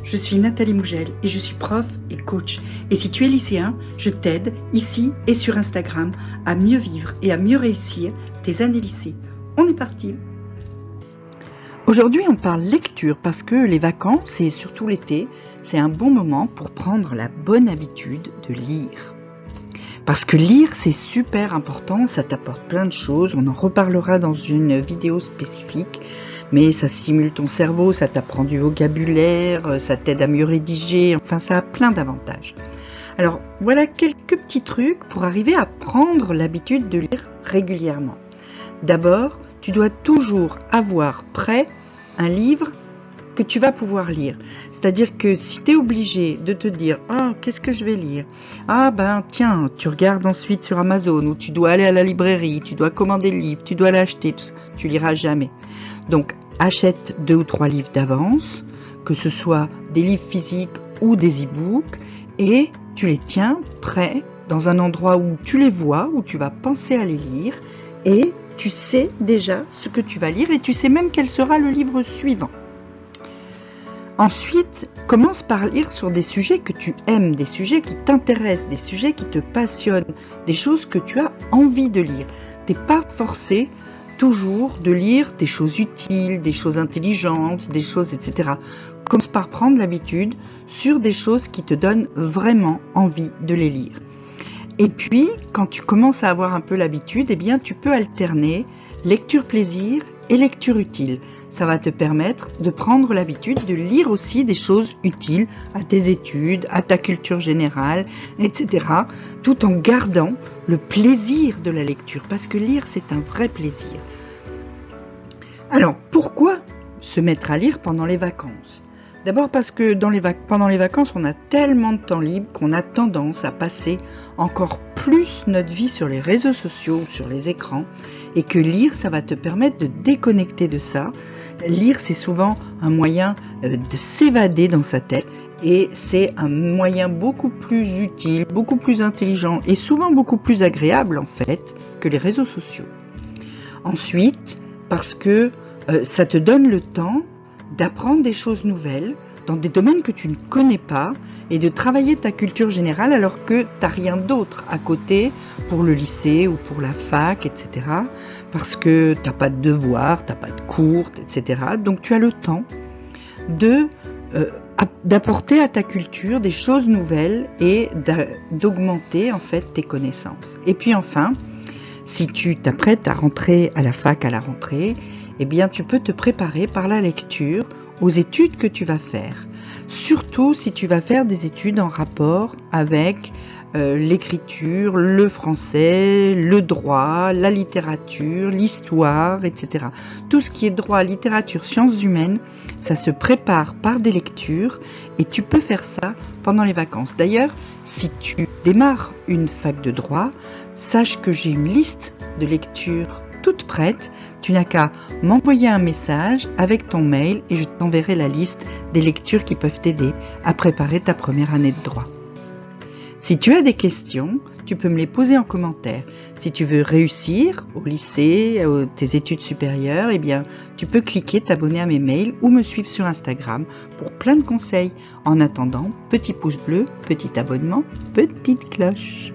Je suis Nathalie Mougel et je suis prof et coach. Et si tu es lycéen, je t'aide ici et sur Instagram à mieux vivre et à mieux réussir tes années lycée. On est parti! Aujourd'hui, on parle lecture parce que les vacances et surtout l'été, c'est un bon moment pour prendre la bonne habitude de lire. Parce que lire, c'est super important, ça t'apporte plein de choses, on en reparlera dans une vidéo spécifique, mais ça stimule ton cerveau, ça t'apprend du vocabulaire, ça t'aide à mieux rédiger, enfin ça a plein d'avantages. Alors voilà quelques petits trucs pour arriver à prendre l'habitude de lire régulièrement. D'abord, tu dois toujours avoir prêt un livre que tu vas pouvoir lire. C'est-à-dire que si tu es obligé de te dire « Ah, qu'est-ce que je vais lire ?» Ah ben tiens, tu regardes ensuite sur Amazon ou tu dois aller à la librairie, tu dois commander le livre, tu dois l'acheter, tout ça, tu liras jamais. Donc achète 2 ou 3 livres d'avance, que ce soit des livres physiques ou des e-books, et tu les tiens prêts dans un endroit où tu les vois, où tu vas penser à les lire, et tu sais déjà ce que tu vas lire et tu sais même quel sera le livre suivant. Ensuite, commence par lire sur des sujets que tu aimes, des sujets qui t'intéressent, des sujets qui te passionnent, des choses que tu as envie de lire. Tu n'es pas forcé toujours de lire des choses utiles, des choses intelligentes, des choses, etc. Commence par prendre l'habitude sur des choses qui te donnent vraiment envie de les lire. Et puis, quand tu commences à avoir un peu l'habitude, eh bien, tu peux alterner lecture plaisir et lecture utile. Ça va te permettre de prendre l'habitude de lire aussi des choses utiles à tes études, à ta culture générale, etc. tout en gardant le plaisir de la lecture, parce que lire, c'est un vrai plaisir. Alors, pourquoi se mettre à lire pendant les vacances ? D'abord parce que pendant les vacances, on a tellement de temps libre qu'on a tendance à passer encore plus notre vie sur les réseaux sociaux, sur les écrans, et que lire, ça va te permettre de déconnecter de ça. Lire, c'est souvent un moyen de s'évader dans sa tête, et c'est un moyen beaucoup plus utile, beaucoup plus intelligent, et souvent beaucoup plus agréable en fait, que les réseaux sociaux. Ensuite, parce que ça te donne le temps d'apprendre des choses nouvelles dans des domaines que tu ne connais pas et de travailler ta culture générale alors que tu n'as rien d'autre à côté pour le lycée ou pour la fac, etc. Parce que tu n'as pas de devoirs, tu n'as pas de cours, etc. Donc tu as le temps d'apporter à ta culture des choses nouvelles et d'augmenter en fait tes connaissances. Et puis enfin, si tu t'apprêtes à rentrer à la fac à la rentrée, eh bien, tu peux te préparer par la lecture aux études que tu vas faire. Surtout si tu vas faire des études en rapport avec l'écriture, le français, le droit, la littérature, l'histoire, etc. Tout ce qui est droit, littérature, sciences humaines, ça se prépare par des lectures et tu peux faire ça pendant les vacances. D'ailleurs, si tu démarres une fac de droit, sache que j'ai une liste de lectures toute prête. Tu n'as qu'à m'envoyer un message avec ton mail et je t'enverrai la liste des lectures qui peuvent t'aider à préparer ta première année de droit. Si tu as des questions, tu peux me les poser en commentaire. Si tu veux réussir au lycée, tes études supérieures, eh bien, tu peux cliquer, t'abonner à mes mails ou me suivre sur Instagram pour plein de conseils. En attendant, petit pouce bleu, petit abonnement, petite cloche.